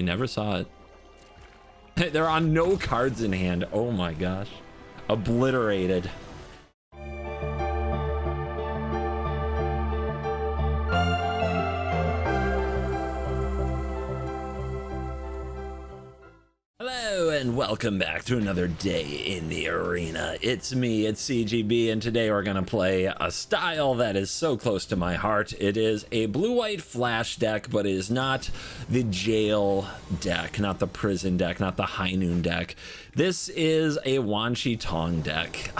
We never saw it. They're on no cards in hand. Oh my gosh. Obliterated. And welcome back to another day in the arena. It's me, it's CGB, and today we're gonna play a style that is so close to my heart. It is a blue-white flash deck, but it is not the jail deck, not the prison deck, not the high noon deck. This is a Wan Shi Tong deck.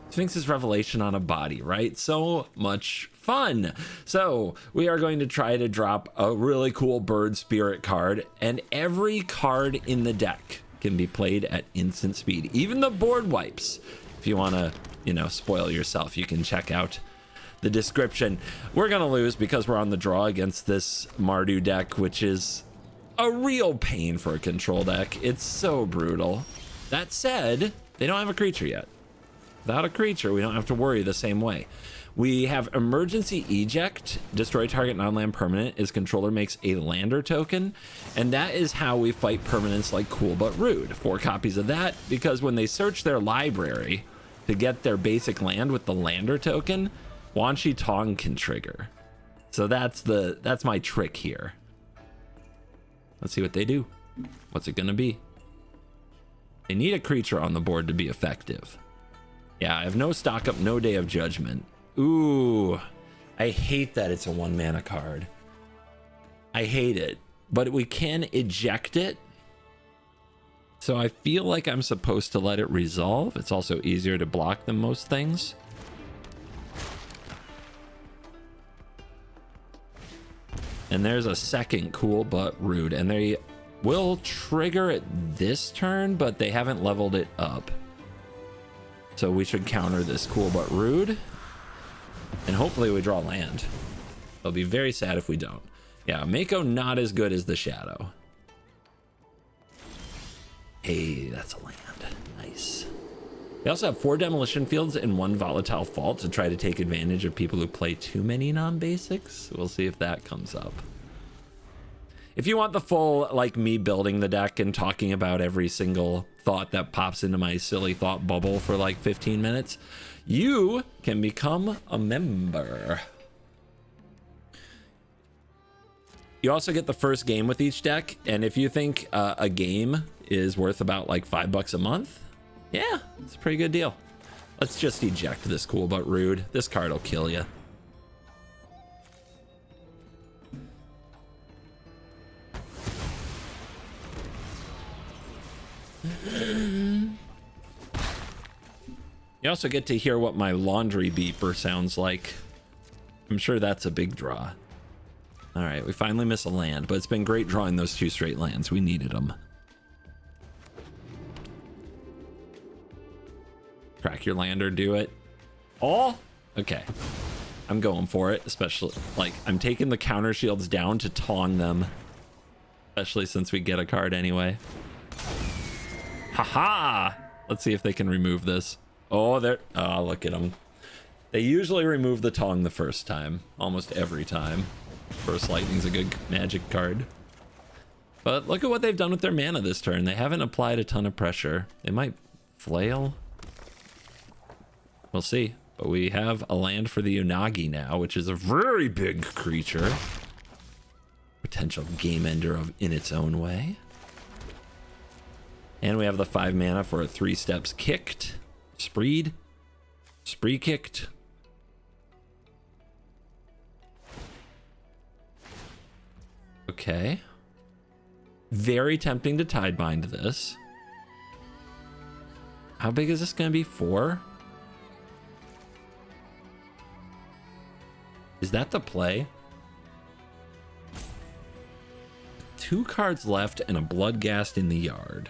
Sphinx's Revelation on a body, right? So much fun. So we are going to try to drop a really cool bird spirit card, and every card in the deck can be played at instant speed, even the board wipes. If you want to, you know, spoil yourself, you can check out the description. We're gonna lose because we're on the draw against this Mardu deck, which is a real pain for a control deck. It's so brutal. That said, they don't have a creature yet. Without a creature, we don't have to worry the same way. We have emergency eject, destroy target non-land permanent as controller makes a lander token, and that is how we fight permanents like Cool But Rude. 4 copies of that, because when they search their library to get their basic land with the lander token, Wan Shi Tong can trigger. So that's my trick here. Let's see what they do. What's it gonna be? They need a creature on the board to be effective. Yeah, I have no stock up, no Day of Judgment. Ooh, I hate that it's a 1 mana card. I hate it, but we can eject it. So I feel like I'm supposed to let it resolve. It's also easier to block than most things. And there's a second Cool But Rude, and they will trigger it this turn, but they haven't leveled it up. So we should counter this Cool But Rude. And hopefully we draw land. I'll be very sad if we don't. Yeah, Mako not as good as the Shadow. Hey, that's a land. Nice. We also have 4 demolition fields and 1 volatile fault to try to take advantage of people who play too many non-basics. We'll see if that comes up. If you want the full, like, me building the deck and talking about every single thought that pops into my silly thought bubble for like 15 minutes, you can become a member. You also get the first game with each deck, and if you think a game is worth about like $5 a month, yeah, it's a pretty good deal. Let's just eject this Cool But Rude. This card will kill you. You also get to hear what my laundry beeper sounds like. I'm sure that's a big draw. All right, we finally miss a land, but it's been great drawing those 2 straight lands. We needed them. Crack your lander, do it. Oh, okay. I'm going for it, especially, like, I'm taking the counter shields down to tong them, especially since we get a card anyway. Haha! Let's see if they can remove this. Oh, they're... Oh, look at them. They usually remove the tong the first time. Almost every time. First Lightning's a good magic card. But look at what they've done with their mana this turn. They haven't applied a ton of pressure. They might flail. We'll see. But we have a land for the Unagi now, which is a very big creature. Potential game ender in its own way. And we have the 5 mana for a 3 steps kicked. Spree kicked. Okay. Very tempting to Tidebind this. How big is this going to be? 4? Is that the play? 2 cards left and a Bloodghast in the yard.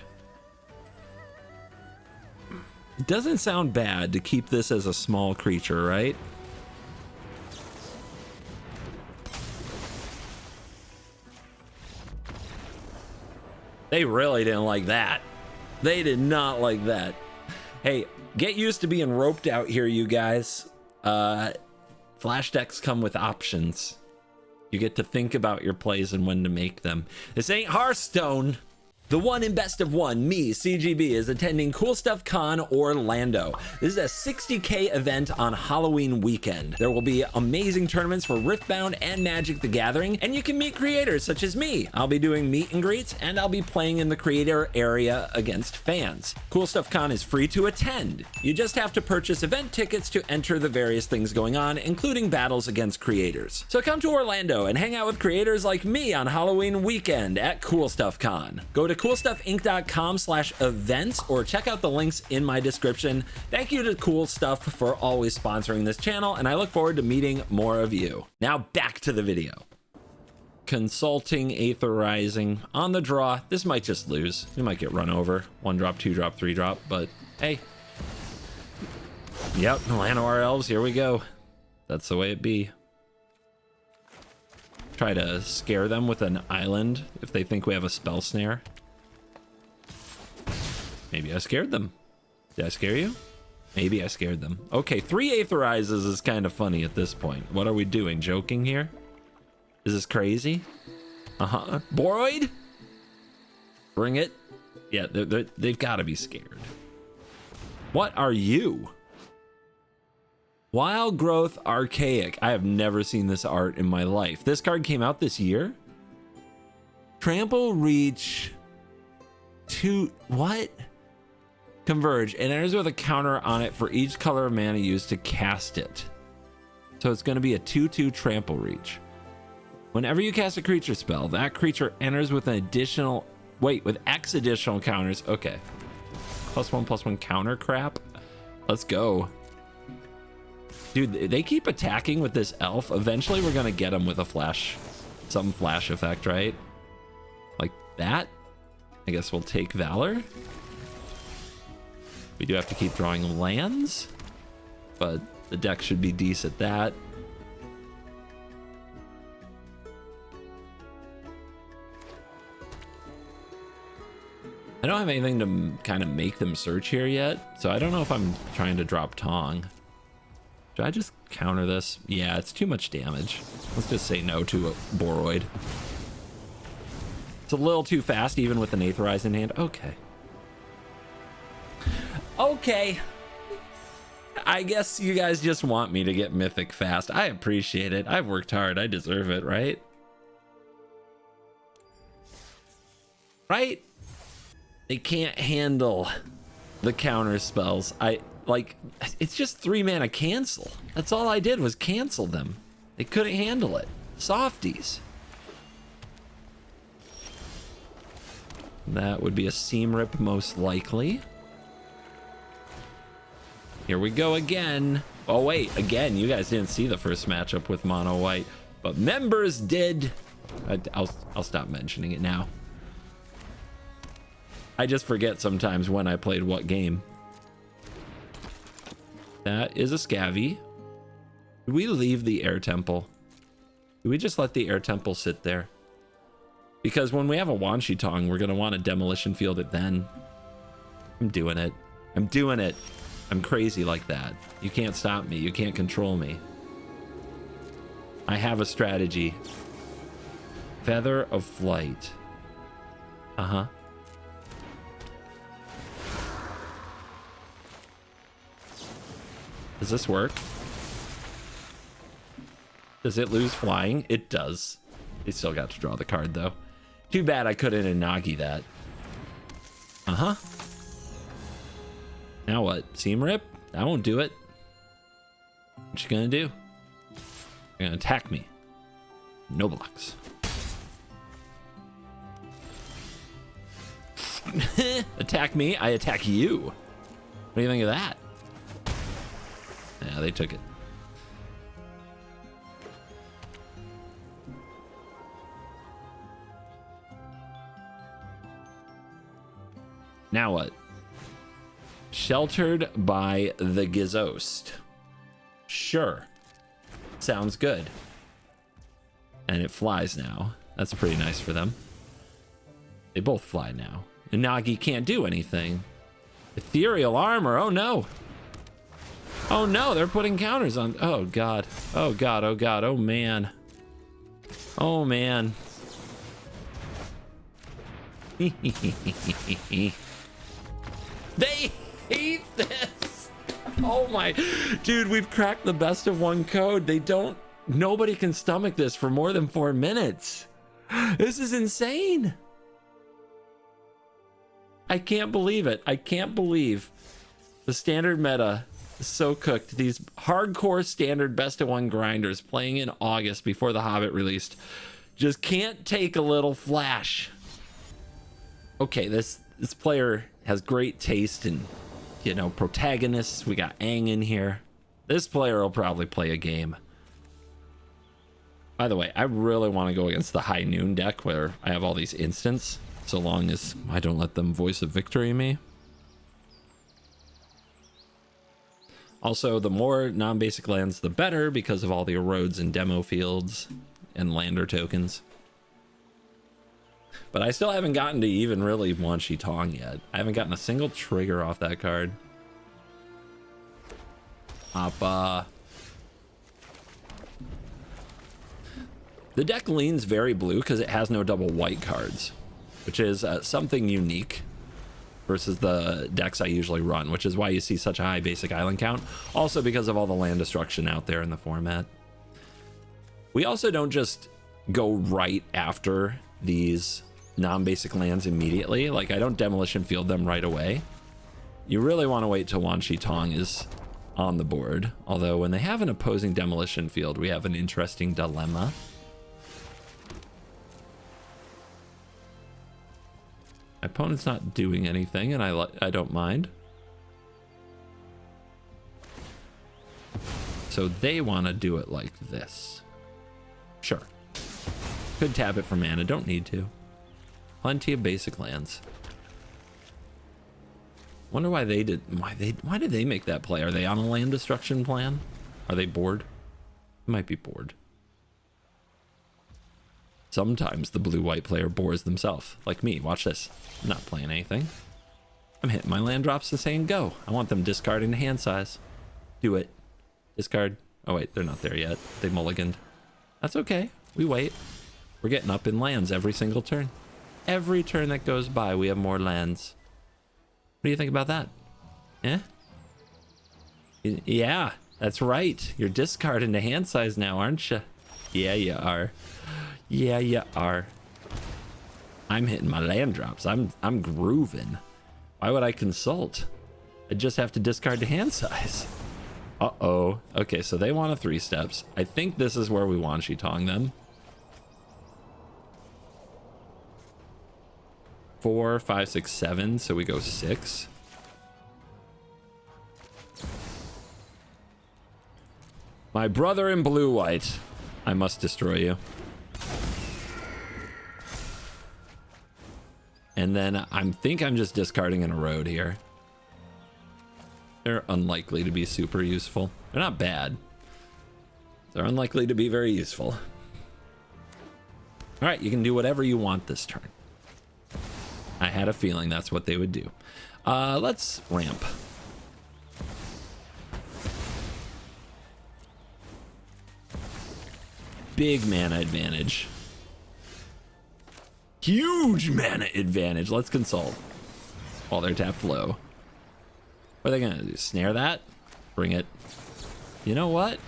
It doesn't sound bad to keep this as a small creature, right? They really didn't like that. They did not like that. Hey, get used to being roped out here, you guys. Flash decks come with options. You get to think about your plays and when to make them. This ain't Hearthstone. The one in best of one, me, CGB, is attending Cool Stuff Con Orlando. This is a 60K event on Halloween weekend. There will be amazing tournaments for Riftbound and Magic the Gathering, and you can meet creators such as me. I'll be doing meet and greets, and I'll be playing in the creator area against fans. Cool Stuff Con is free to attend. You just have to purchase event tickets to enter the various things going on, including battles against creators. So come to Orlando and hang out with creators like me on Halloween weekend at Cool Stuff Con. Go to coolstuffinc.com/events or check out the links in my description. Thank you to Cool Stuff for always sponsoring this channel, and I look forward to meeting more of you. Now back to the video. Consulting, Aetherizing, on the draw. This might just lose. We might get run over. 1 drop, 2 drop, 3 drop, but hey. Yep, Llanowar Elves, here we go. That's the way it be. Try to scare them with an island if they think we have a spell snare. Maybe I scared them. Did I scare you? Maybe I scared them. Okay, 3 Aetherizes is kind of funny at this point. What are we doing? Joking here? Is this crazy? Boroid? Bring it. Yeah, they've got to be scared. What are you? Wild Growth Archaic. I have never seen this art in my life. This card came out this year? Trample Reach 2. What? Converge. It enters with a counter on it for each color of mana used to cast it. So it's going to be a 2/2 Trample Reach. Whenever you cast a creature spell, that creature enters with an additional... Wait, with X additional counters. Okay. +1/+1 counter crap. Let's go. Dude, they keep attacking with this elf. Eventually, we're going to get them with a flash. Some flash effect, right? Like that. I guess we'll take Valor. We do have to keep drawing lands, but the deck should be decent at that. I don't have anything to kind of make them search here yet, so I don't know if I'm trying to drop Tong. Should I just counter this? Yeah, it's too much damage. Let's just say no to a Boroid. It's a little too fast, even with an Aetherize in hand. Okay. Okay. I guess you guys just want me to get Mythic fast. I appreciate it. I've worked hard. I deserve it, right? Right? They can't handle the counter spells. It's just 3 mana cancel. That's all I did was cancel them. They couldn't handle it. Softies. That would be a Seam Rip most likely. Here we go again. Oh wait, again, you guys didn't see the first matchup with Mono White, but members did. I'll stop mentioning it now. I just forget sometimes when I played what game. That is a Scavvy. Did we leave the Air Temple? Did we just let the Air Temple sit there? Because when we have a Wan Shi Tong, we're going to want to Demolition Field it then. I'm doing it. I'm doing it. I'm crazy like that. You can't stop me. You can't control me. I have a strategy. Feather of Flight. Uh-huh. Does this work? Does it lose flying? It does. They still got to draw the card, though. Too bad I couldn't Inagi that. Uh-huh. Now what? Seam Rip? I won't do it. What you gonna do? You're gonna attack me. No blocks. Attack me, I attack you. What do you think of that? Yeah, they took it. Now what? Sheltered by the Gizzost. Sure. Sounds good. And it flies now. That's pretty nice for them. They both fly now. And Nagi can't do anything. Ethereal armor. Oh no. Oh no, they're putting counters on. Oh god. Oh god. Oh god. Oh man. Oh, man. They hate this. Oh my, dude, we've cracked the best of one code. Nobody can stomach this for more than 4 minutes. This is insane. I can't believe it. I can't believe the standard meta is so cooked. These hardcore standard best of one grinders playing in August before The Hobbit released just can't take a little flash. Okay, this player has great taste in, you know, protagonists. We got Aang in here. This player will probably play a game. By the way, I really want to go against the High Noon deck where I have all these instants, so long as I don't let them voice of victory me. Also, the more non-basic lands, the better, because of all the erodes and demo fields and lander tokens. But I still haven't gotten to even really Wan Shi Tong yet. I haven't gotten a single trigger off that card. Appa. The deck leans very blue because it has no double white cards, which is something unique versus the decks I usually run, which is why you see such a high basic island count. Also because of all the land destruction out there in the format. We also don't just go right after these non-basic lands immediately. Like, I don't demolition field them right away. You really want to wait till Wan Shi Tong is on the board. Although when they have an opposing demolition field, we have an interesting dilemma. My opponent's not doing anything, and I don't mind. So they want to do it like this. Sure. Could tap it for mana, don't need to. Plenty of basic lands. Wonder why they did. Why did they make that play? Are they on a land destruction plan? Are they bored? They might be bored. Sometimes the blue-white player bores themselves, like me. Watch this. I'm not playing anything. I'm hitting my land drops and saying go. I want them discarding the hand size. Do it. Discard. Oh wait, they're not there yet. They mulliganed. That's okay. We wait. We're getting up in lands every single turn. Every turn that goes by, we have more lands. What do you think about that? Eh? Yeah, that's right. You're discarding the hand size now, aren't you? Yeah, you are. Yeah, you are. I'm hitting my land drops. I'm grooving. Why would I consult? I just have to discard the hand size. Uh-oh. Okay, so they want a 3 steps. I think this is where we Wan Shi Tong them. 4, 5, 6, 7. So we go 6. My brother in blue-white. I must destroy you. And then I think I'm just discarding an erode here. They're unlikely to be super useful. They're not bad. They're unlikely to be very useful. All right, you can do whatever you want this turn. I had a feeling that's what they would do. Let's ramp. Big mana advantage. Huge mana advantage. Let's consult while they're tapped low. What are they gonna do? Snare that? Bring it. You know what?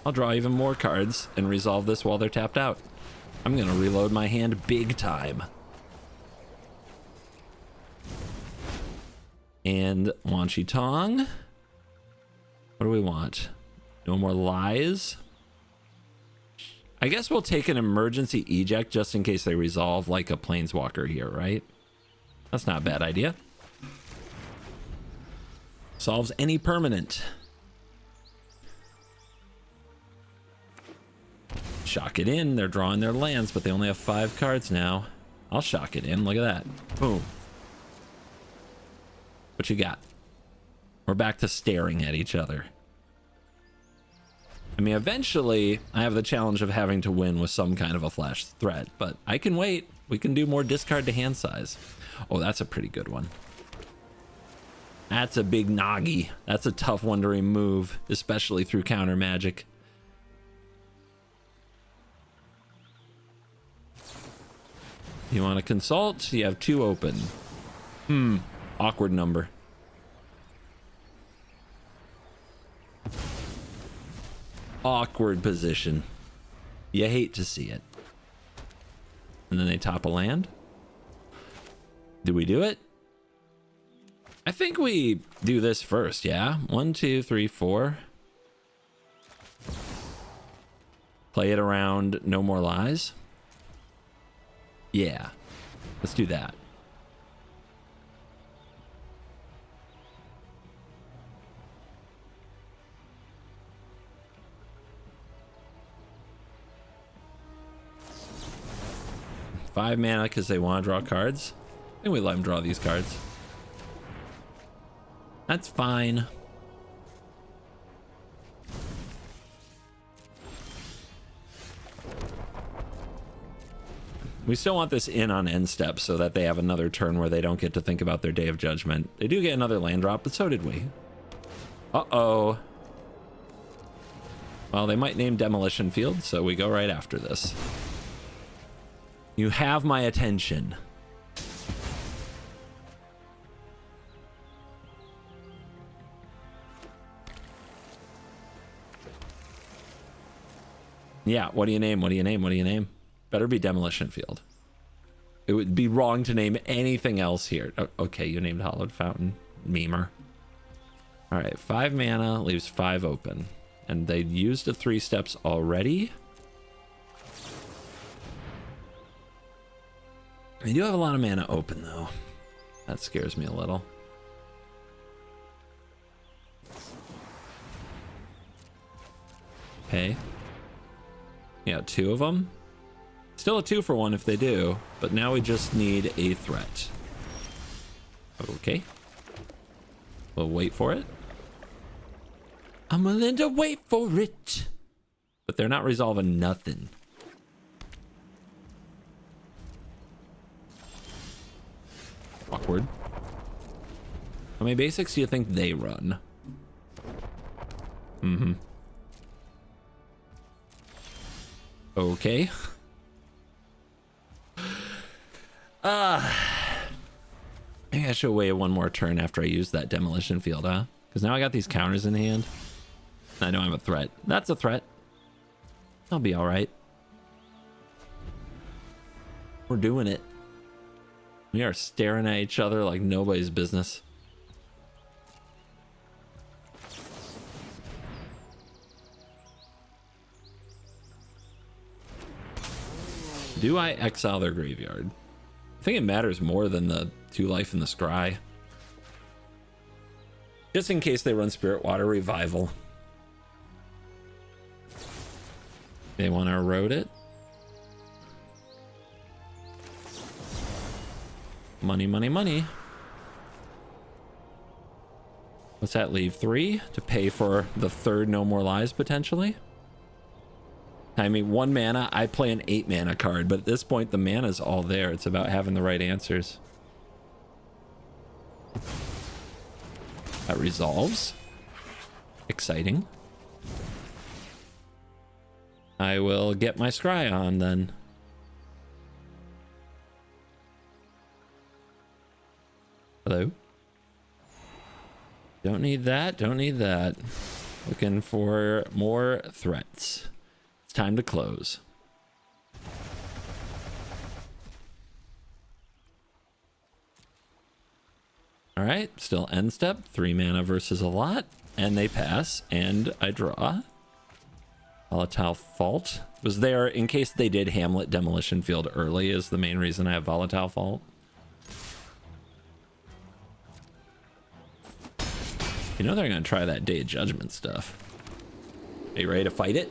I'll draw even more cards and resolve this while they're tapped out. I'm gonna reload my hand big time. And Wan Shi Tong. What do we want? No more lies. I guess we'll take an emergency eject just in case they resolve like a planeswalker here, right? That's not a bad idea. Solves any permanent. Shock it in. They're drawing their lands, but they only have 5 cards now. I'll shock it in. Look at that. Boom. What you got? We're back to staring at each other. I mean, eventually, I have the challenge of having to win with some kind of a flash threat, but I can wait. We can do more discard to hand size. Oh, that's a pretty good one. That's a big noggy. That's a tough one to remove, especially through counter magic. You want to consult? You have 2 open. Awkward number. Awkward position. You hate to see it. And then they top a land. Do we do it? I think we do this first, yeah? 1, 2, 3, 4. Play it around No More Lies. Yeah, let's do that. Five mana because they want to draw cards. I think we let them draw these cards. That's fine. We still want this in on end step so that they have another turn where they don't get to think about their Day of Judgment. They do get another land drop, but so did we. Uh-oh. Well, they might name Demolition Field, so we go right after this. You have my attention. Yeah, what do you name? What do you name? What do you name? Better be Demolition Field. It would be wrong to name anything else here. Oh, okay, you named Hollowed Fountain. Memer. All right, 5 mana leaves 5 open. And they used the 3 steps already. They do have a lot of mana open, though. That scares me a little. Okay. Yeah, 2 of them. Still a 2 for 1 if they do, but now we just need a threat. Okay. We'll wait for it. I'm willing to wait for it. But they're not resolving nothing. Awkward. How many basics do you think they run? Mm-hmm. Okay. Maybe I should wait 1 more turn after I use that Demolition Field, huh? Because now I got these counters in hand. I know I'm a threat. That's a threat. I'll be all right. We're doing it. We are staring at each other like nobody's business. Do I exile their graveyard? I think it matters more than the 2 life in the scry. Just in case they run Spirit Water Revival. They want to erode it. Money, money, money. What's that leave? 3 to pay for the 3rd No More Lies potentially. I mean, 1 mana, I play an 8 mana card, but at this point the mana's all there. It's about having the right answers. That resolves. Exciting. I will get my scry on then. Hello? Don't need that, don't need that. Looking for more threats. It's time to close. All right, still end step. 3 mana versus a lot. And they pass, and I draw. Volatile Fault was there in case they did Hamlet Demolition Field early is the main reason I have Volatile Fault. You know they're going to try that Day of Judgment stuff. Are you ready to fight it?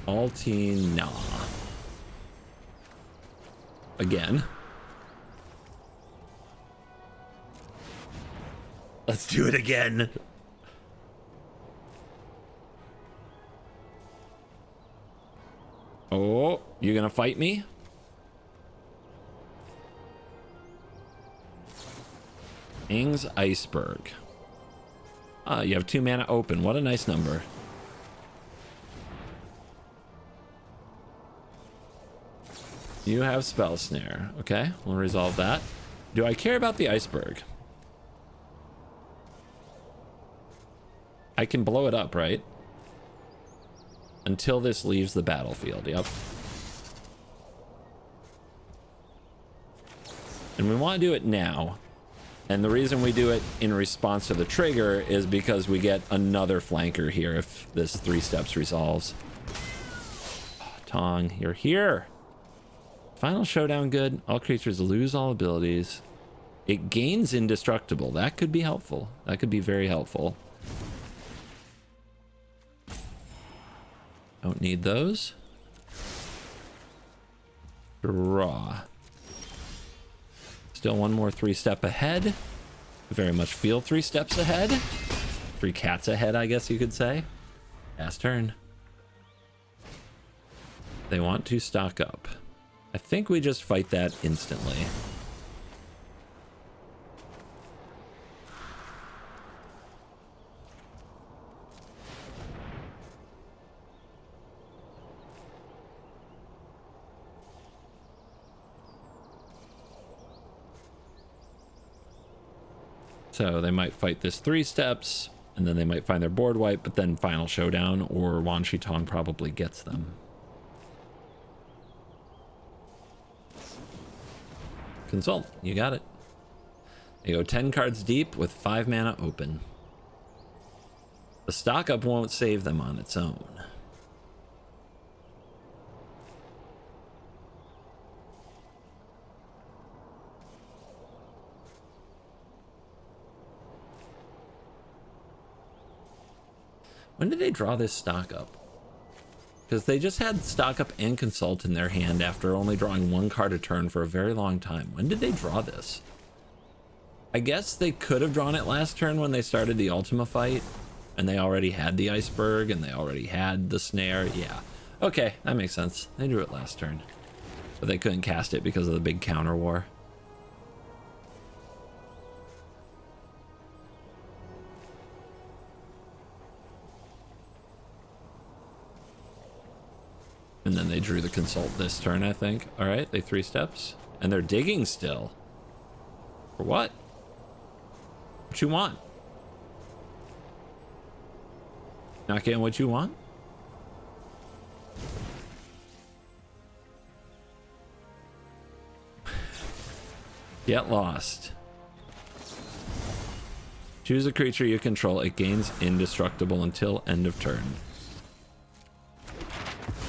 Altina. Again. Let's do it again. Oh, you gonna fight me? Ing's Iceberg. Ah, you have 2 mana open. What a nice number. You have Spell Snare. Okay, we'll resolve that. Do I care about the Iceberg? I can blow it up, right? Until this leaves the battlefield. Yep. And we want to do it now. And the reason we do it in response to the trigger is because we get another flanker here if this 3 steps resolves. Oh, Tong, you're here. Final Showdown good. All creatures lose all abilities. It gains indestructible. That could be helpful. That could be very helpful. Don't need those. Draw. Still one more 3-step ahead. Very much feel 3 steps ahead. 3 cats ahead, I guess you could say. Last turn. They want to stock up. I think we just fight that instantly. So they might fight this 3 steps, and then they might find their board wipe, but then Final Showdown or Wan Shi Tong probably gets them. Consult, you got it. They go 10 cards deep with 5 mana open. The stock up won't save them on its own. When did they draw this stock up? Because they just had stock up and consult in their hand after only drawing 1 card a turn for a very long time. When did they draw this? I guess they could have drawn it last turn when they started the Ultima fight, and they already had the Iceberg and they already had the Snare. Yeah, okay, that makes sense. They drew it last turn, but they couldn't cast it because of the big counter war. And then they drew the consult this turn, I think. All right, they 3 steps. And they're digging still. For what? What you want? Not getting what you want? Get lost. Choose a creature you control. It gains indestructible until end of turn.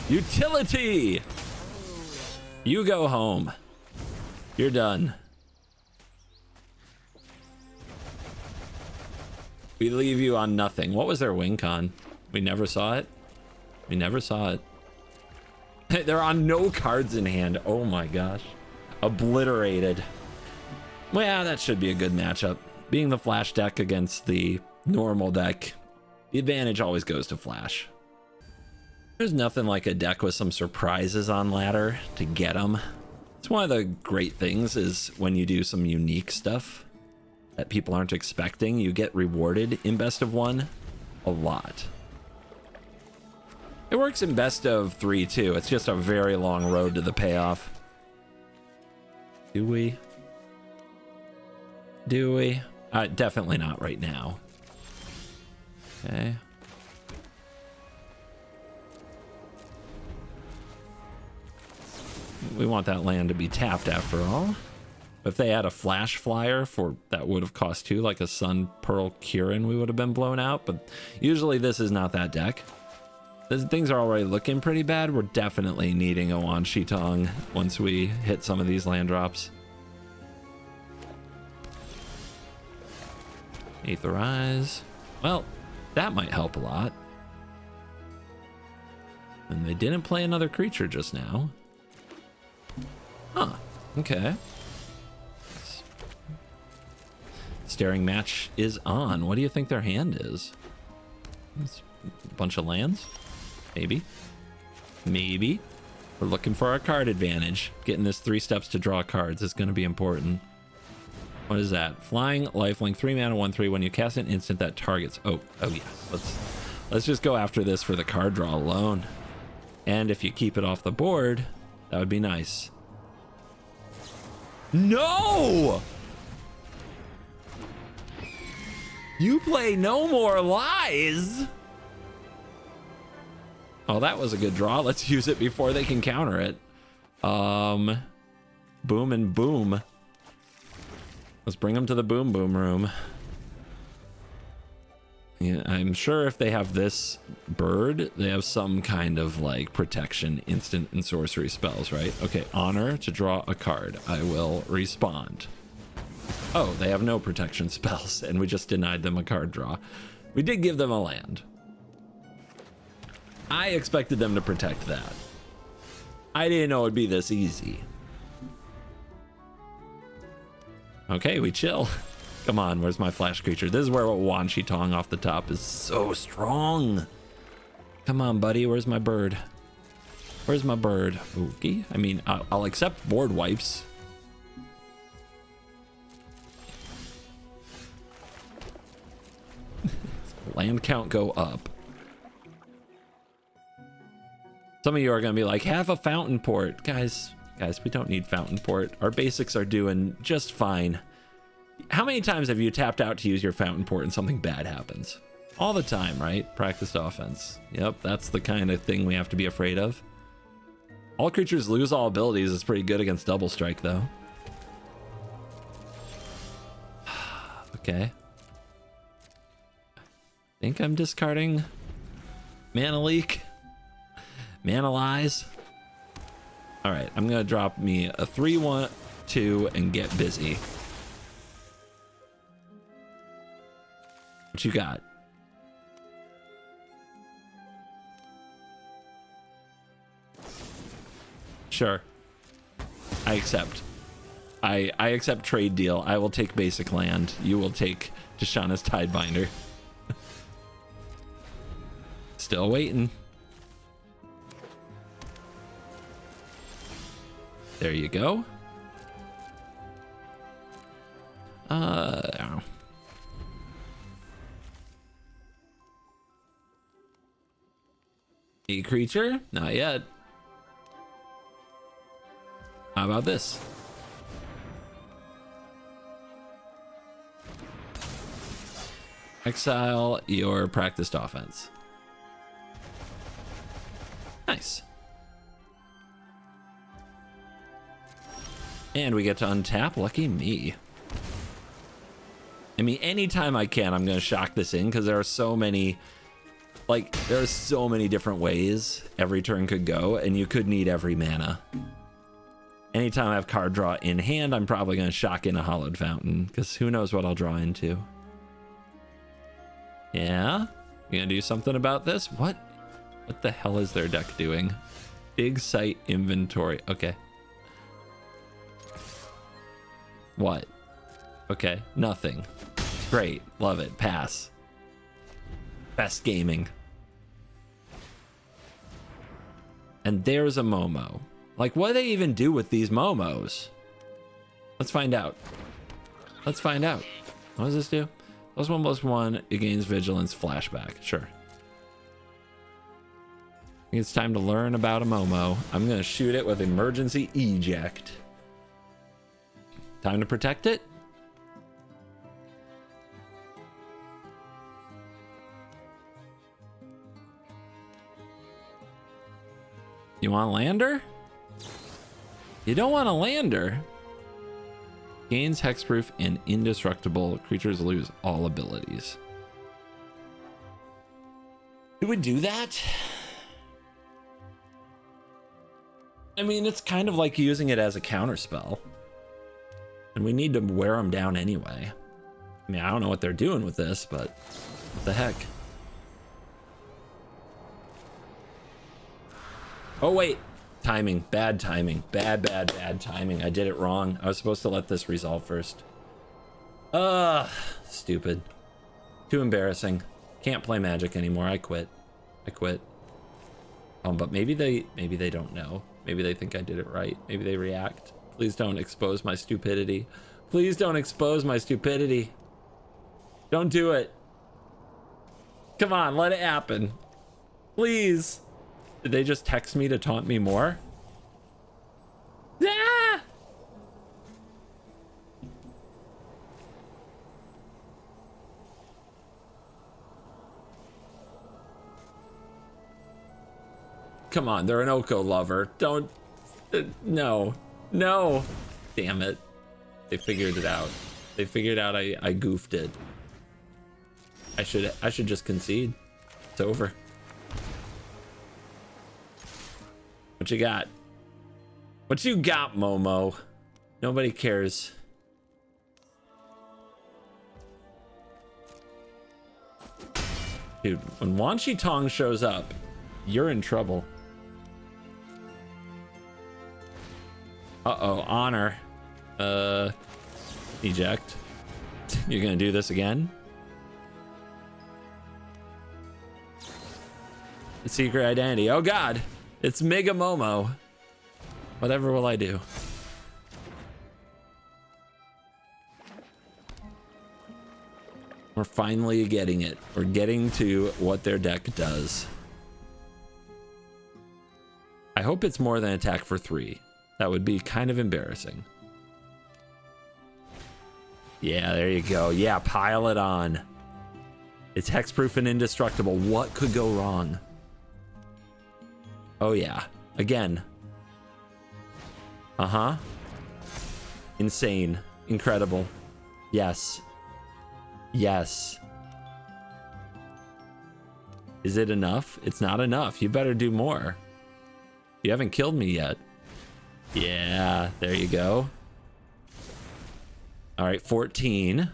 Utility! You go home. You're done. We leave you on nothing. What was their win con? We never saw it. We never saw it. They're on no cards in hand. Oh my gosh. Obliterated. Well, that should be a good matchup. Being the Flash deck against the normal deck, the advantage always goes to Flash. There's nothing like a deck with some surprises on ladder to get them. It's one of the great things is when you do some unique stuff that people aren't expecting, you get rewarded in best of 1 a lot. It works in best of 3 too. It's just a very long road to the payoff. Do we? Do we? Definitely not right now. Okay. We want that land to be tapped after all. If they had a Flash flyer for that would have cost 2, like a Sun Pearl Kieran, we would have been blown out. But usually this is not that deck. Things are already looking pretty bad. We're definitely needing a Wan Shi Tong once we hit some of these land drops. Aetherize. Well, that might help a lot. And they didn't play another creature just now. Huh, okay. Staring match is on. What do you think their hand is? It's a bunch of lands? Maybe. Maybe. We're looking for our card advantage. Getting this 3 steps to draw cards is going to be important. What is that? Flying lifelink, 3 mana, 1/3. When you cast an instant that targets. Oh yeah. Let's just go after this for the card draw alone. And if you keep it off the board, that would be nice. No! You play No More Lies. Oh, that was a good draw. Let's use it before they can counter it. Boom and boom. Let's bring them to the boom boom room. Yeah, I'm sure if they have this bird, they have some kind of like protection, instant and sorcery spells, right? Okay, honor to draw a card. I will respond. Oh, they have no protection spells, and we just denied them a card draw. We did give them a land. I expected them to protect that. I didn't know it'd be this easy. Okay, we chill. Come on, where's my flash creature? This is where Wan Shi Tong off the top is so strong. Come on, buddy, where's my bird? Where's my bird? Okay, I mean, I'll accept board wipes. Land count go up. Some of you are going to be like, have a fountain port. Guys, we don't need fountain port. Our basics are doing just fine. How many times have you tapped out to use your fountain port and something bad happens? All the time, right? Practiced offense. Yep, that's the kind of thing we have to be afraid of. All creatures lose all abilities is pretty good against double strike, though. Okay. I think I'm discarding Mana Leak. Manalize. All right, I'm gonna drop me a 3/1/2 and get busy. What you got? Sure. I accept. I accept trade deal. I will take basic land. You will take Tishana's Tidebinder. Still waiting. There you go. Ow. A creature? Not yet. How about this? Exile your practiced offense. Nice. And we get to untap. Lucky me. I mean, anytime I can, I'm going to shock this in because there are so many... Like, there are so many different ways every turn could go, and you could need every mana. Anytime I have card draw in hand, I'm probably going to shock in a Hollowed Fountain, because who knows what I'll draw into. Yeah? You gonna do something about this? What the hell is their deck doing? Big site inventory. Okay. What? Okay, nothing. Great, love it. Pass. Best gaming. And there's a Momo. Like, what do they even do with these Momos? Let's find out. Let's find out. What does this do? +1/+1, it gains vigilance, flashback. Sure. I think it's time to learn about a Momo. I'm gonna shoot it with emergency eject. Time to protect it? You want a lander? You don't want a lander. Gains hexproof and indestructible. Creatures lose all abilities. Who would do that? I mean, it's kind of like using it as a counter spell. And we need to wear them down anyway. I mean, I don't know what they're doing with this, but what the heck? Oh, wait. Timing. Bad timing. Bad timing. I did it wrong. I was supposed to let this resolve first. Stupid. Too embarrassing. Can't play Magic anymore. I quit. But maybe they don't know. Maybe they think I did it right. Maybe they react. Please don't expose my stupidity. Please don't expose my stupidity. Don't do it. Come on, let it happen. Please. Did they just text me to taunt me more? Ah! Come on, they're an Oko lover. Don't. No. No. Damn it. They figured it out. They figured out I goofed it. I should just concede. It's over. What you got? What you got, Momo? Nobody cares. Dude, when Wan Shi Tong shows up, you're in trouble. Uh-oh, honor. Eject. You're gonna do this again? Secret identity. Oh god, it's Mega Momo. Whatever will I do? We're finally getting it. We're getting to what their deck does. I hope it's more than attack for 3. That would be kind of embarrassing. Yeah, there you go. Yeah, pile it on. It's hexproof and indestructible. What could go wrong? Oh yeah, again. Uh-huh. Insane. Incredible. Yes. Yes. Is it enough? It's not enough. You better do more. You haven't killed me yet. Yeah, there you go. All right, 14.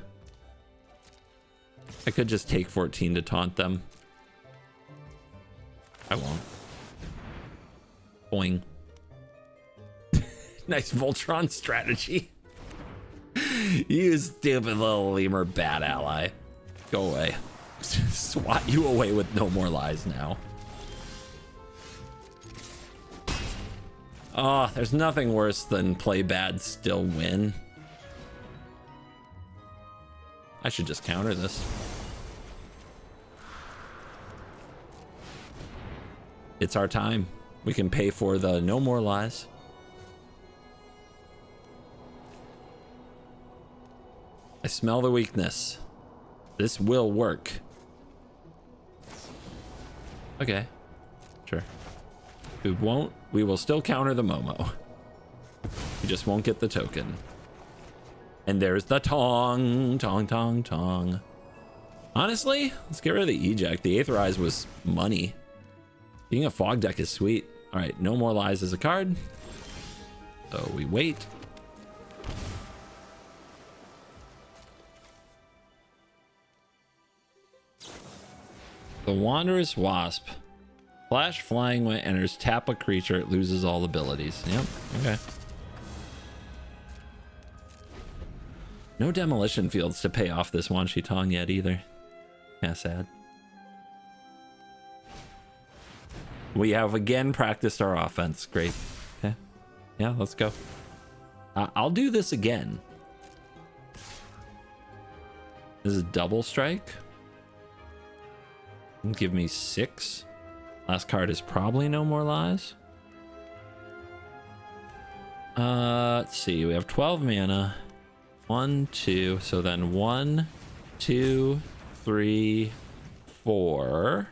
I could just take 14 to taunt them. I won't. Boing. Nice Voltron strategy. You stupid little lemur bad ally. Go away. Swat you away with no more lies now. Oh, there's nothing worse than play bad, still win. I should just counter this. It's our time. We can pay for the no more lies. I smell the weakness. This will work. Okay. Sure. We will still counter the Momo. We just won't get the token. And there's the tong, tong, tong, tong. Honestly, let's get rid of the eject. The Aetherize was money. Being a fog deck is sweet. All right, no more lies as a card. So we wait. The Wanderous Wasp. Flash flying when it enters, tap a creature, it loses all abilities. Yep, okay. No demolition fields to pay off this Wan Shi Tong yet either. Yeah, sad. We have again practiced our offense. Great. Okay. Yeah, let's go. I'll do this again. This is double strike. Give me 6. Last card is probably no more lies. Let's see. We have 12 mana. 1, 2. So then 1, 2, 3, 4,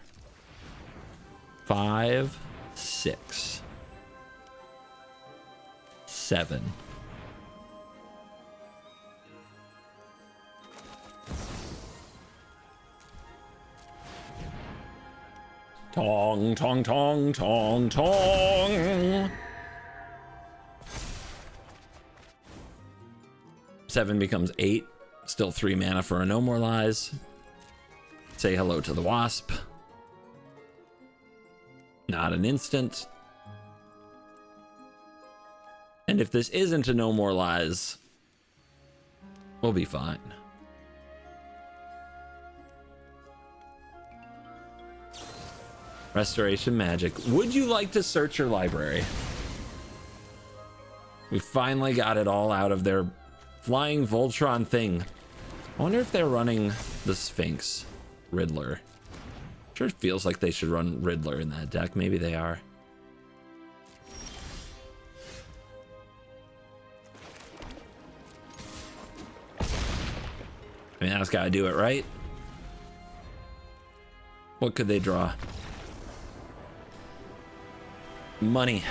5, 6, 7. Tong, tong, tong, tong, tong. 7 becomes 8. Still 3 mana for a no more lies. Say hello to the wasp. Not an instant. And if this isn't a no more lies, we'll be fine. Restoration magic. Would you like to search your library? We finally got it all out of their flying Voltron thing. I wonder if they're running the Sphinx Riddler. Sure feels like they should run Riddler in that deck. Maybe they are. I mean, that's gotta do it, right? What could they draw? Money.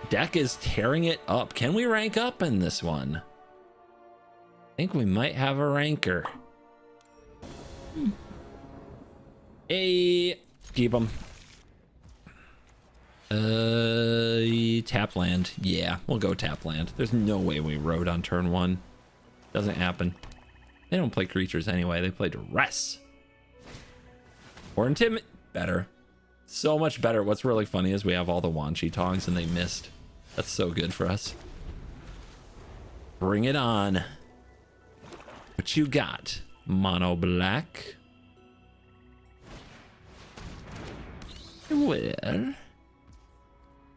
Deck is tearing it up. Can we rank up in this one? I think we might have a ranker. Hey, keep them. Tap land. Yeah, we'll go tap land. There's no way we road on turn 1. Doesn't happen. They don't play creatures anyway. They play duress. Or intimidate. Better. So much better. What's really funny is we have all the Wanchi Tongs and they missed. That's so good for us. Bring it on. What you got? Mono black. Where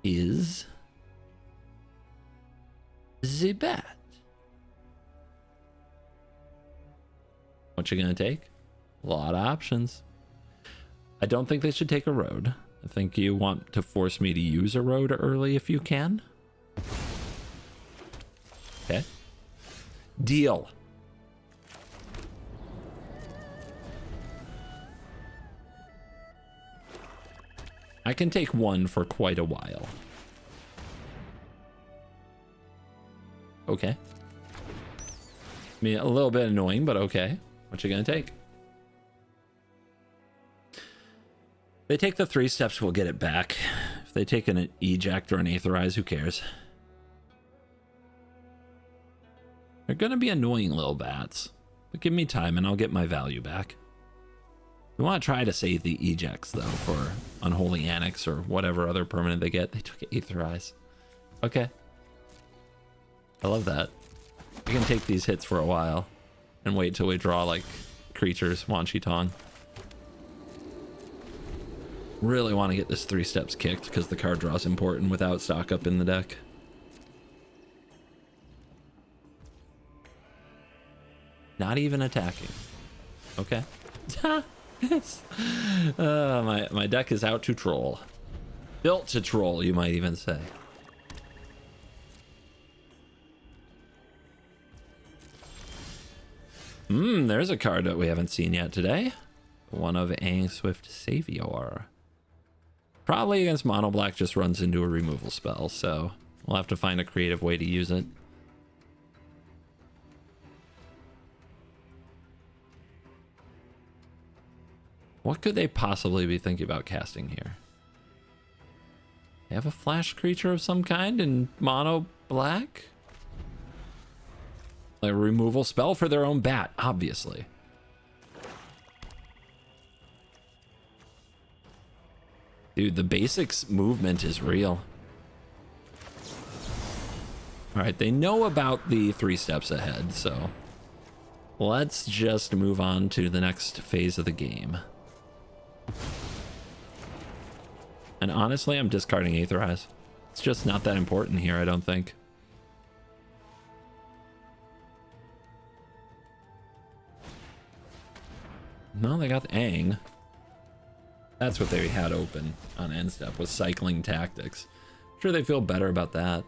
is the bat? What you gonna take? A lot of options. I don't think they should take a road. I think you want to force me to use a road early if you can. Okay. Deal. I can take one for quite a while. Okay. I mean, a little bit annoying, but okay. What you gonna take? If they take the 3 steps, we'll get it back. If they take an eject or an aetherize, who cares? They're gonna be annoying little bats, but give me time and I'll get my value back. We want to try to save the ejects though for Unholy Annex or whatever other permanent they get. They took aetherize. Okay. I love that. We can take these hits for a while and wait till we draw like creatures, Wanchi Tong. Really want to get this 3 steps kicked because the card draw is important without stock up in the deck. Not even attacking. Okay. Yes. My deck is out to troll. Built to troll, you might even say. There's a card that we haven't seen yet today. One of Aang Swift Savior. Probably against mono black just runs into a removal spell, so we'll have to find a creative way to use it. What could they possibly be thinking about casting here? They have a flash creature of some kind in mono black? Like a removal spell for their own bat, obviously. Dude, the basics movement is real. All right, they know about the 3 steps ahead, so let's just move on to the next phase of the game. And honestly, I'm discarding Aetherize. It's just not that important here, I don't think. No, they got the Aang. That's what they had open on end step, was cycling tactics. I'm sure they feel better about that.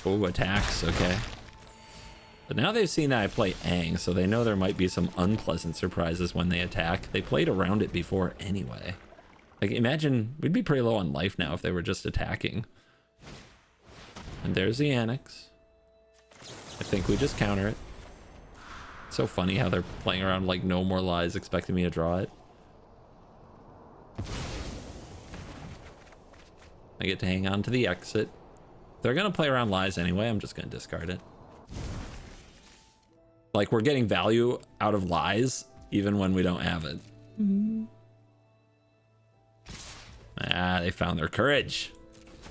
Oh, attacks, okay. But now they've seen that I play Aang, so they know there might be some unpleasant surprises when they attack. They played around it before anyway. Like, imagine, we'd be pretty low on life now if they were just attacking. And there's the Annex. I think we just counter it. It's so funny how they're playing around like no more lies, expecting me to draw it. I get to hang on to the exit. If they're gonna play around lies anyway, I'm just gonna discard it. Like, we're getting value out of lies even when we don't have it. Ah, they found their courage.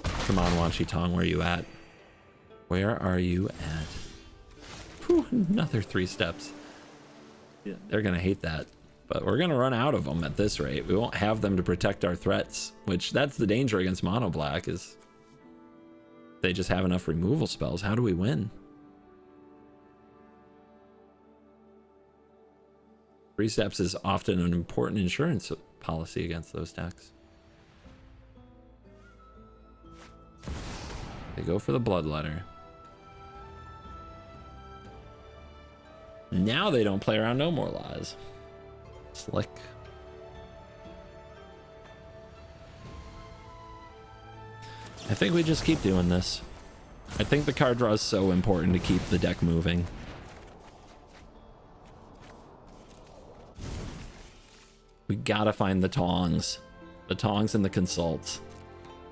Come on, Wanchi Tong, where are you at? Where are you at? Whew, another 3 steps. Yeah, they're gonna hate that, but we're gonna run out of them at this rate. We won't have them to protect our threats, which that's the danger against mono black, is They just have enough removal spells. How do we win? 3 steps is often an important insurance policy against those decks. They go for the Bloodletter. Now they don't play around No More Lies. Slick. I think we just keep doing this. I think the card draw is so important to keep the deck moving. We gotta find the tongs. The tongs and the consults.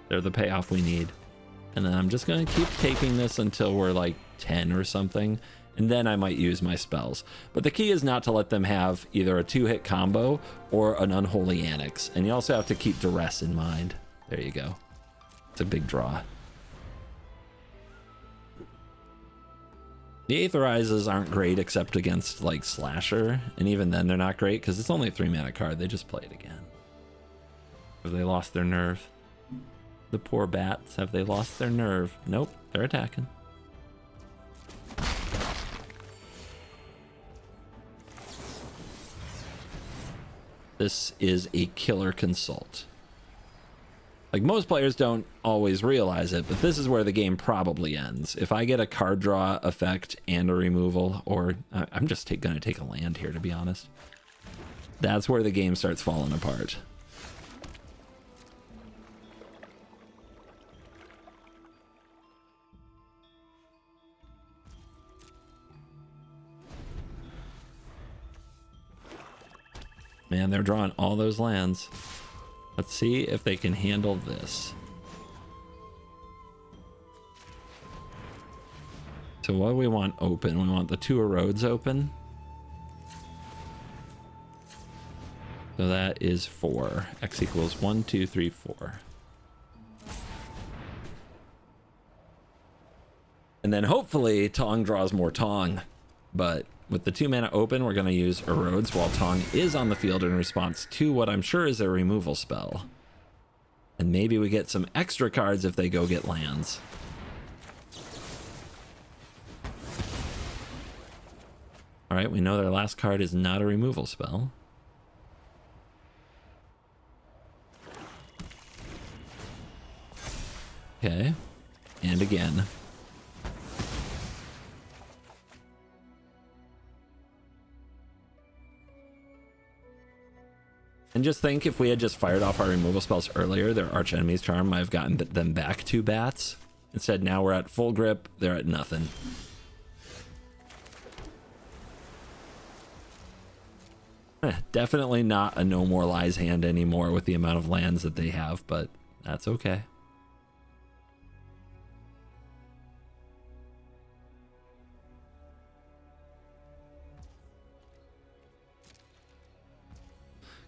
They're the payoff we need. And then I'm just gonna keep taking this until we're like 10 or something. And then I might use my spells. But the key is not to let them have either a 2-hit combo or an Unholy Annex. And you also have to keep Duress in mind. There you go. It's a big draw. The Aetherizes aren't great except against like Slasher, and even then they're not great because it's only a 3-mana card. They just play it again. Have they lost their nerve? The poor bats, have they lost their nerve? Nope, they're attacking. This is a killer consult. Like, most players don't always realize it, but this is where the game probably ends. If I get a card draw effect and a removal, or I'm just gonna take a land here, to be honest. That's where the game starts falling apart. Man, they're drawing all those lands. Let's see if they can handle this. So what do we want open? We want the 2 roads open. So that is 4. X equals 1, 2, 3, 4. And then hopefully Tong draws more Tong. But with the 2 mana open, we're going to use Erodes while Tong is on the field in response to what I'm sure is a removal spell. And maybe we get some extra cards if they go get lands. Alright, we know their last card is not a removal spell. Okay, and again. And just think, if we had just fired off our removal spells earlier, their Arch Enemy's Charm might have gotten them back 2 bats. Instead, now we're at full grip, they're at nothing. Definitely not a No More Lies hand anymore with the amount of lands that they have, but that's okay.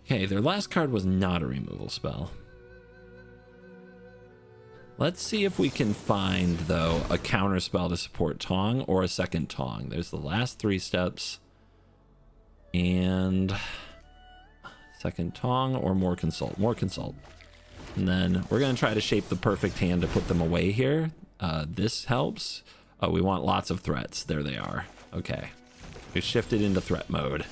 Okay, their last card was not a removal spell. Let's see if we can find, though, a counter spell to support Tong or a second Tong. There's the last 3 steps. And second Tong or more Consult. More Consult. And then we're going to try to shape the perfect hand to put them away here. This helps. We want lots of threats. There they are. Okay. We shifted into threat mode.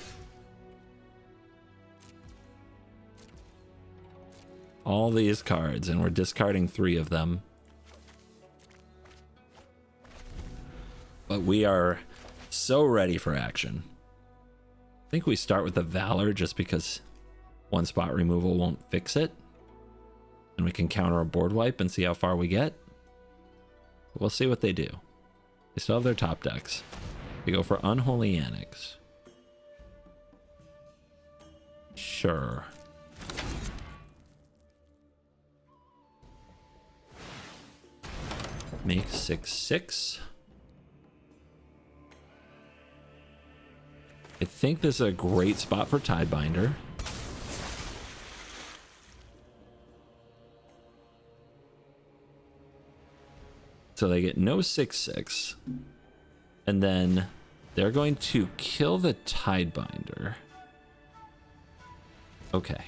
All these cards, and we're discarding 3 of them. But we are so ready for action. I think we start with the Valor just because 1 spot removal won't fix it. And we can counter a board wipe and see how far we get. We'll see what they do. They still have their top decks. They go for Unholy Annex. Sure. Make 6/6. I think this is a great spot for Tidebinder. So they get no 6/6. And then they're going to kill the Tidebinder. Okay.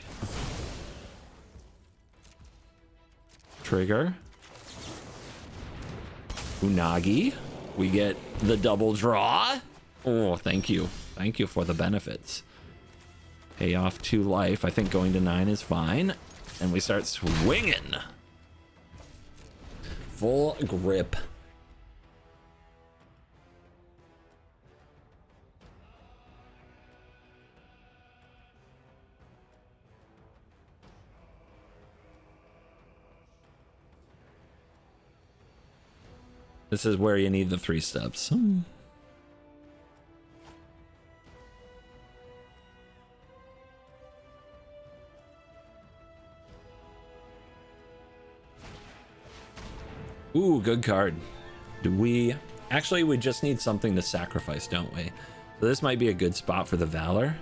Unagi. We get the double draw. Oh, thank you. Thank you for the benefits. Pay off 2 life. I think going to 9 is fine. And we start swinging. Full grip. This is where you need the 3 steps. Ooh, good card. Do we... Actually, we just need something to sacrifice, don't we? So this might be a good spot for the Valor.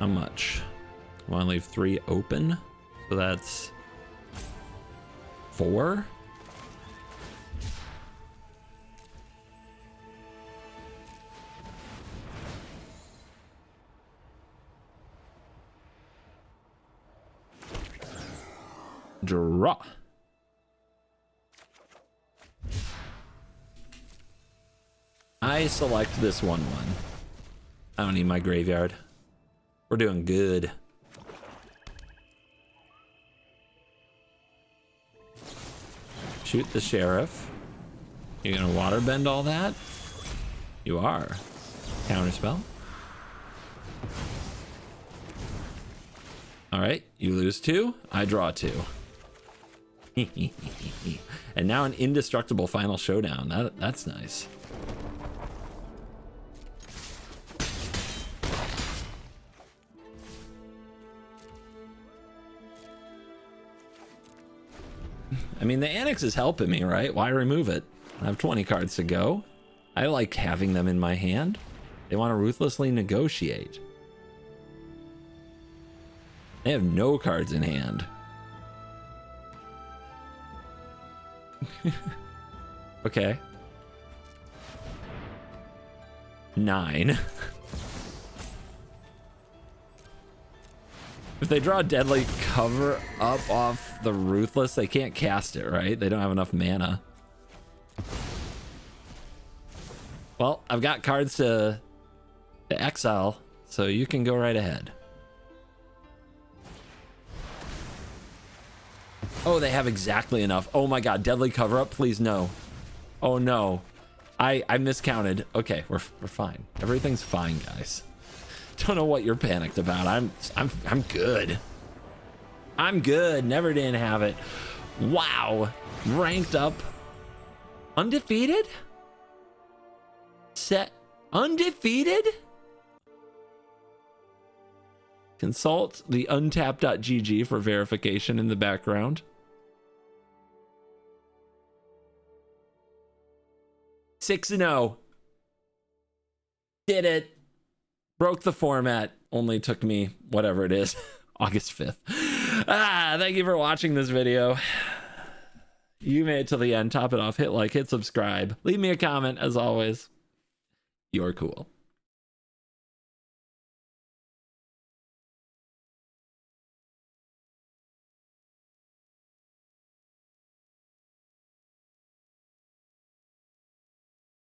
How much? I want to leave 3 open. So that's 4. Draw. I select this 1/1. I don't need my graveyard. We're doing good. Shoot the sheriff. You're gonna waterbend all that? You are. Counterspell. All right, you lose 2. I draw 2. And now an indestructible final showdown. That's nice. I mean, the Annex is helping me, right? Why remove it? I have 20 cards to go. I like having them in my hand. They want to ruthlessly negotiate. They have no cards in hand. Okay. 9. If they draw Deadly Cover Up off the Ruthless, they can't cast it, right? They don't have enough mana. Well, I've got cards to exile, so you can go right ahead. Oh, they have exactly enough. Oh my god, Deadly Cover Up, please no. Oh no. I miscounted. Okay, we're fine. Everything's fine, guys. Don't know what you're panicked about. I'm good. I'm good. Never didn't have it. Wow. Ranked up. Undefeated? Set undefeated? Consult the untap.gg for verification in the background. 6-0. Did it. Broke the format. Only took me whatever it is. August 5th. Thank you for watching this video. You made it to the end. Top it off. Hit like, hit subscribe. Leave me a comment as always. You're cool.